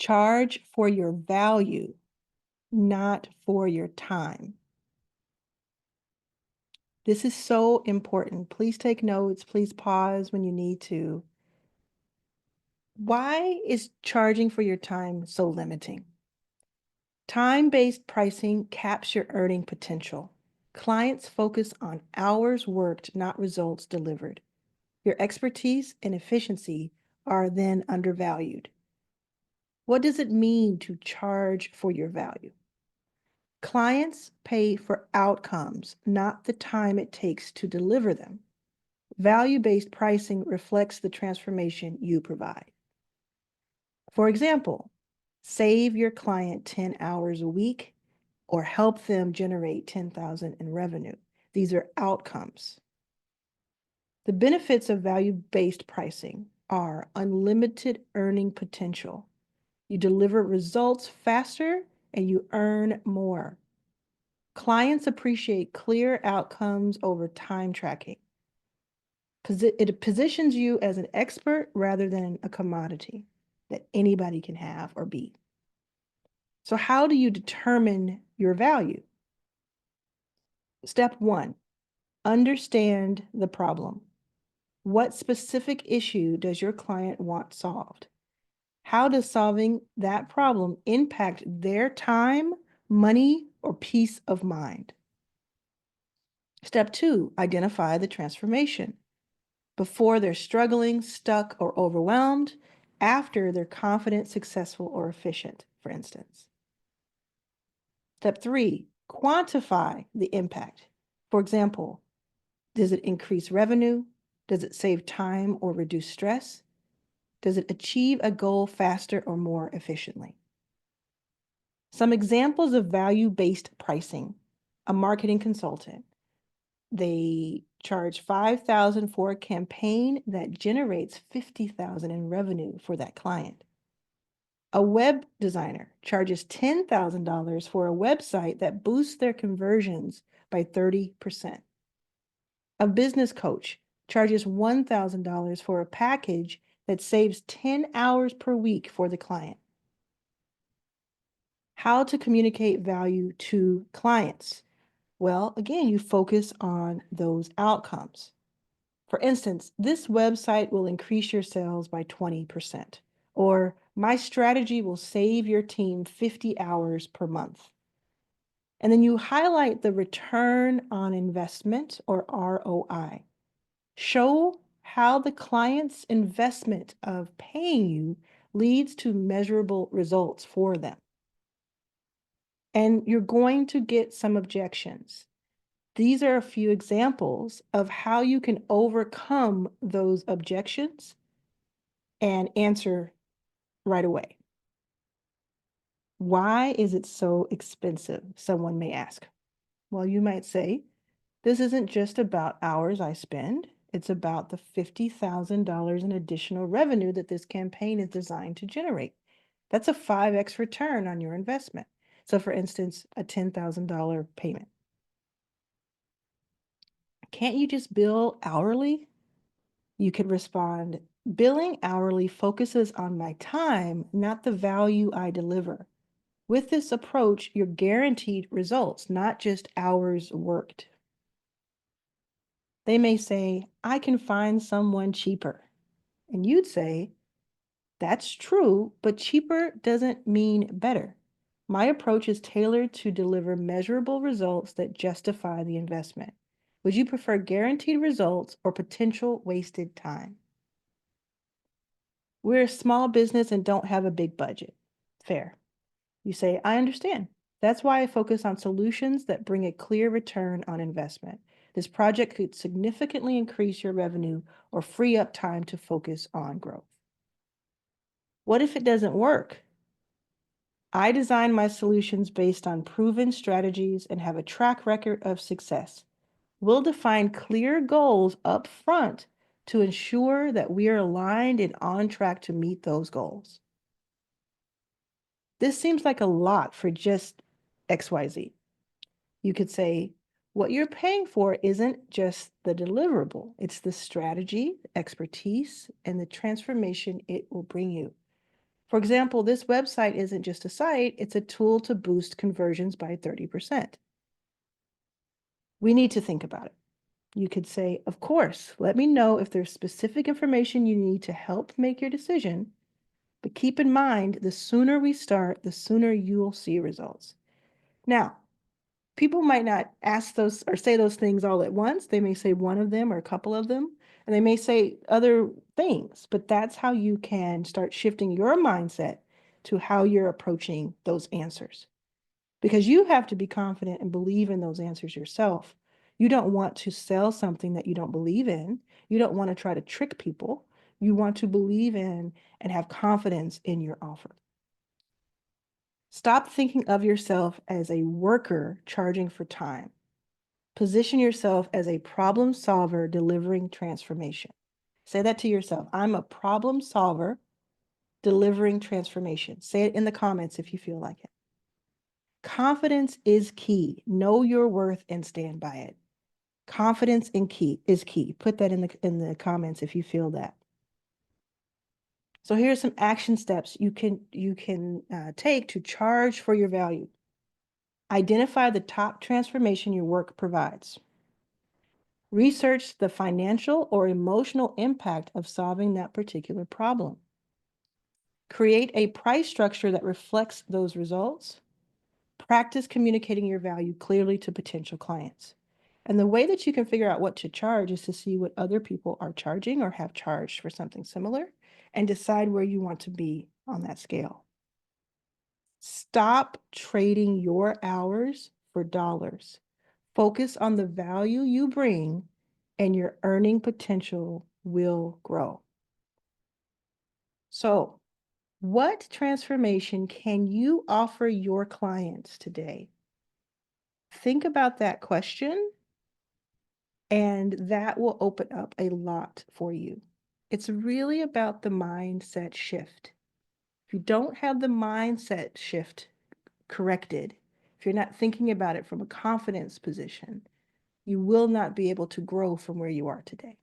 Charge for your value, not for your time. This is so important. Please take notes. Please pause when you need to. Why is charging for your time so limiting? Time-based pricing caps your earning potential. Clients focus on hours worked, not results delivered. Your expertise and efficiency are then undervalued. What does it mean to charge for your value? Clients pay for outcomes, not the time it takes to deliver them. Value-based pricing reflects the transformation you provide. For example, save your client 10 hours a week or help them generate 10,000 in revenue. These are outcomes. The benefits of value-based pricing are unlimited earning potential. You deliver results faster and you earn more. Clients appreciate clear outcomes over time tracking. It positions you as an expert rather than a commodity that anybody can have or be. So how do you determine your value? Step 1, understand the problem. What specific issue does your client want solved? How does solving that problem impact their time, money, or peace of mind? Step 2, identify the transformation. Before they're struggling, stuck, or overwhelmed, after they're confident, successful, or efficient, for instance. Step 3, quantify the impact. For example, does it increase revenue? Does it save time or reduce stress? Does it achieve a goal faster or more efficiently? Some examples of value-based pricing. A marketing consultant. They charge $5,000 for a campaign that generates $50,000 in revenue for that client. A web designer charges $10,000 for a website that boosts their conversions by 30%. A business coach charges $1,000 for a package that saves 10 hours per week for the client. How to communicate value to clients. Well, again, you focus on those outcomes. For instance, this website will increase your sales by 20%, or my strategy will save your team 50 hours per month. And then you highlight the return on investment, or ROI. Show how the client's investment of paying you leads to measurable results for them. And you're going to get some objections. These are a few examples of how you can overcome those objections and answer right away. Why is it so expensive? Someone may ask. Well, you might say, this isn't just about hours I spend. It's about the $50,000 in additional revenue that this campaign is designed to generate. That's a 5x return on your investment. So for instance, a $10,000 payment. Can't you just bill hourly? You could respond, billing hourly focuses on my time, not the value I deliver. With this approach, you're guaranteed results, not just hours worked. They may say, I can find someone cheaper. And you'd say, that's true, but cheaper doesn't mean better. My approach is tailored to deliver measurable results that justify the investment. Would you prefer guaranteed results or potential wasted time? We're a small business and don't have a big budget. Fair. You say, I understand. That's why I focus on solutions that bring a clear return on investment. This project could significantly increase your revenue or free up time to focus on growth. What if it doesn't work? I design my solutions based on proven strategies and have a track record of success. We'll define clear goals up front to ensure that we are aligned and on track to meet those goals. This seems like a lot for just XYZ. You could say, what you're paying for isn't just the deliverable, it's the strategy, expertise, and the transformation it will bring you. For example, this website isn't just a site, it's a tool to boost conversions by 30%. We need to think about it. You could say, of course, let me know if there's specific information you need to help make your decision. But keep in mind, the sooner we start, the sooner you'll see results. Now, people might not ask those or say those things all at once. They may say one of them or a couple of them, and they may say other things, but that's how you can start shifting your mindset to how you're approaching those answers. Because you have to be confident and believe in those answers yourself. You don't want to sell something that you don't believe in. You don't want to try to trick people. You want to believe in and have confidence in your offer. Stop thinking of yourself as a worker charging for time. Position yourself as a problem solver delivering transformation. Say that to yourself. I'm a problem solver delivering transformation. Say it in the comments if you feel like it. Confidence is key. Know your worth and stand by it. Confidence is key. Put that in the comments if you feel that. So here's some action steps you can take to charge for your value. Identify the top transformation your work provides. Research the financial or emotional impact of solving that particular problem. Create a price structure that reflects those results. Practice communicating your value clearly to potential clients. And the way that you can figure out what to charge is to see what other people are charging or have charged for something similar and decide where you want to be on that scale. Stop trading your hours for dollars. Focus on the value you bring, and your earning potential will grow. So, what transformation can you offer your clients today? Think about that question, and that will open up a lot for you. It's really about the mindset shift. If you don't have the mindset shift corrected, if you're not thinking about it from a confidence position, you will not be able to grow from where you are today.